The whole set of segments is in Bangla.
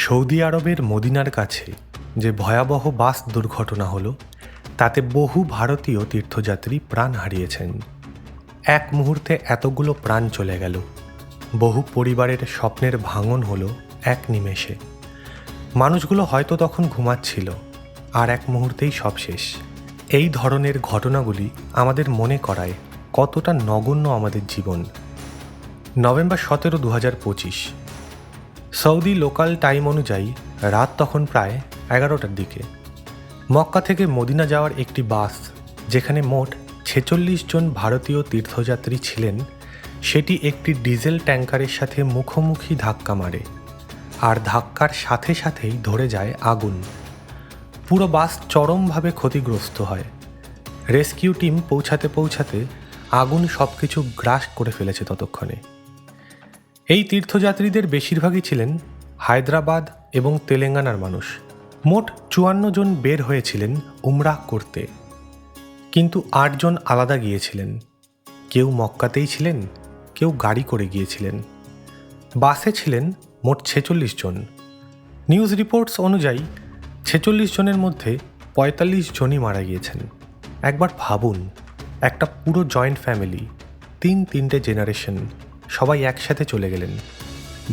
সৌদি আরবের মদিনার কাছে যে ভয়াবহ বাস দুর্ঘটনা হলো তাতে বহু ভারতীয় তীর্থযাত্রী প্রাণ হারিয়েছেন। এক মুহূর্তে এতগুলো প্রাণ চলে গেল। বহু পরিবারের স্বপ্নের ভাঙন হলো এক নিমেষে। মানুষগুলো হয়তো তখন ঘুমাচ্ছিল, আর এক মুহূর্তেই সব শেষ। এই ধরনের ঘটনাগুলি আমাদের মনে করায় কতটা নগণ্য আমাদের জীবন। নভেম্বর 17, 2025। সৌদি লোকাল টাইম অনুযায়ী রাত তখন প্রায় 11টার দিকে। মক্কা থেকে মদিনা যাওয়ার একটি বাস, যেখানে মোট 46 জন ভারতীয় তীর্থযাত্রী ছিলেন, সেটি একটি ডিজেল ট্যাঙ্কারের সাথে মুখোমুখি ধাক্কা মারে, আর ধাক্কার সাথে সাথেই ধরে যায় আগুন। পুরো বাস চরমভাবে ক্ষতিগ্রস্ত হয়। রেস্কিউ টিম পৌঁছাতে আগুন সব কিছু গ্রাস করে ফেলেছে ততক্ষণে। এই তীর্থযাত্রীদের বেশিরভাগই ছিলেন হায়দ্রাবাদ এবং তেলেঙ্গানার মানুষ। মোট 54 জন বের হয়েছিলেন উমরাহ করতে, কিন্তু 8 জন আলাদা গিয়েছিলেন। কেউ মক্কাতেই ছিলেন, কেউ গাড়ি করে গিয়েছিলেন। বাসে ছিলেন মোট 46 জন। নিউজ রিপোর্টস অনুযায়ী 46 জনের মধ্যে 45 জনই মারা গিয়েছেন। একবার ভাবুন, একটা পুরো জয়েন্ট ফ্যামিলি, 3 জেনারেশন, সবাই একসাথে চলে গেলেন।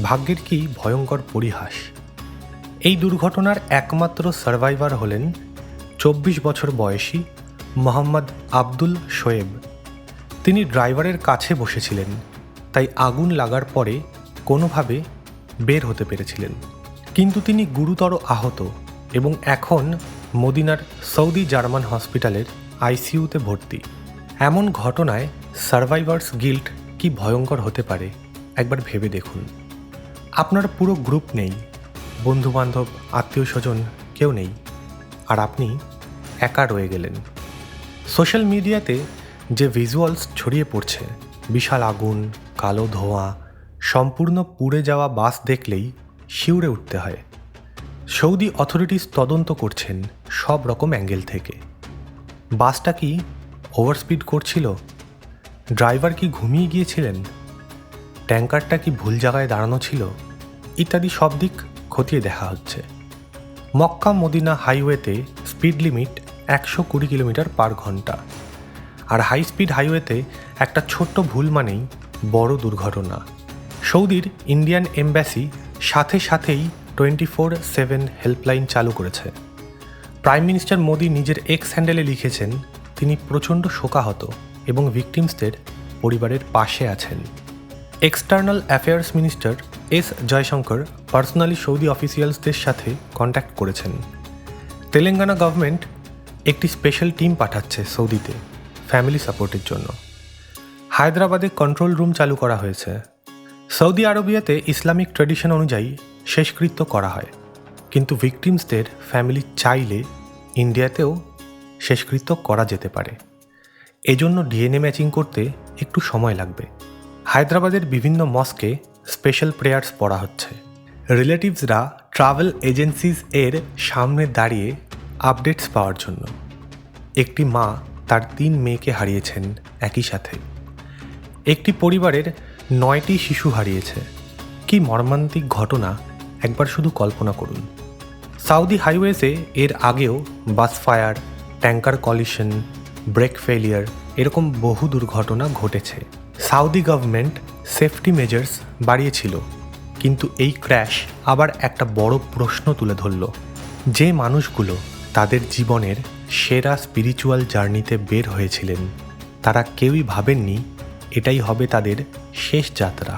ভাগ্যের কি ভয়ঙ্কর পরিহাস। এই দুর্ঘটনার একমাত্র সার্ভাইভার হলেন 24 বছর বয়সী মোহাম্মদ আব্দুল শোয়েব। তিনি ড্রাইভারের কাছে বসেছিলেন, তাই আগুন লাগার পরে কোনোভাবে বের হতে পেরেছিলেন। কিন্তু তিনি গুরুতর আহত এবং এখন মদিনার সৌদি জার্মান হসপিটালের আইসিইউতে ভর্তি। এমন ঘটনায় সার্ভাইভার্স গিল্ট কি ভয়ঙ্কর হতে পারে একবার ভেবে দেখুন। আপনার পুরো গ্রুপ নেই, বন্ধুবান্ধব, আত্মীয় স্বজন কেউ নেই, আর আপনি একা রয়ে গেলেন। সোশ্যাল মিডিয়াতে যে ভিজুয়ালস ছড়িয়ে পড়ছে, বিশাল আগুন, কালো ধোঁয়া, সম্পূর্ণ পুড়ে যাওয়া বাস দেখলেই শিউরে উঠতে হয়। সৌদি অথরিটিস তদন্ত করছেন সব রকম অ্যাঙ্গেল থেকে। বাসটা কি ওভারস্পিড করছিল? ড্রাইভার কি ঘুমিয়ে গিয়েছিলেন? ট্যাঙ্কারটা কি ভুল জায়গায় দাঁড়ানো ছিল? ইত্যাদি সব দিক খতিয়ে দেখা হচ্ছে। মক্কা মদিনা হাইওয়েতে স্পিড লিমিট 120 কিলোমিটার পার ঘন্টা, আর হাই স্পিড হাইওয়েতে একটা ছোট্ট ভুল মানেই বড় দুর্ঘটনা। সৌদির ইন্ডিয়ান এম্বাসি সাথেই 24/7 হেল্পলাইন চালু করেছে। প্রাইম মিনিস্টার মোদি নিজের এক্স হ্যান্ডেলে লিখেছেন তিনি প্রচণ্ড শোকাহত এবং ভিকটিমসদের পরিবারের পাশে আছেন। External affairs minister S Jaishankar personally Saudi অফিসিয়ালসদের সাথে কন্ট্যাক্ট করেছেন। তেলেঙ্গানা গভর্নমেন্ট একটি স্পেশাল টিম পাঠাচ্ছে সৌদিতে ফ্যামিলি সাপোর্টের জন্য। হায়দ্রাবাদে কন্ট্রোল রুম চালু করা হয়েছে। সৌদি আরবিয়াতে ইসলামিক ট্র্যাডিশন অনুযায়ী শেষকৃত্য করা হয়, কিন্তু ভিকটিমসদের ফ্যামিলি চাইলে ইন্ডিয়াতেও শেষকৃত্য করা যেতে পারে। এজন্য ডিএনএ ম্যাচিং করতে একটু সময় লাগবে। হায়দ্রাবাদের বিভিন্ন মস্কে স্পেশাল প্রেয়ার্স পড়া হচ্ছে। রিলেটিভসরা ট্রাভেল এজেন্সিজ এর সামনে দাঁড়িয়ে আপডেটস পাওয়ার জন্য। একটি মা তার 3 মেয়েকে হারিয়েছেন একই সাথে। একটি পরিবারের 9টি শিশু হারিয়েছে। কি মর্মান্তিক ঘটনা একবার শুধু কল্পনা করুন। সাউদি হাইওয়েজে এর আগেও bus fire, tanker collision, brake failure এরকম বহু দুর্ঘটনা ঘটেছে। সাউদি গভর্নমেন্ট সেফটি মেজার্স বাড়িয়েছিল, কিন্তু এই ক্র্যাশ আবার একটা বড় প্রশ্ন তুলে ধরল। যে মানুষগুলো তাদের জীবনের সেরা স্পিরিচুয়াল জার্নিতে বের হয়েছিলেন, তারা কেউই ভাবেননি এটাই হবে তাদের শেষ যাত্রা।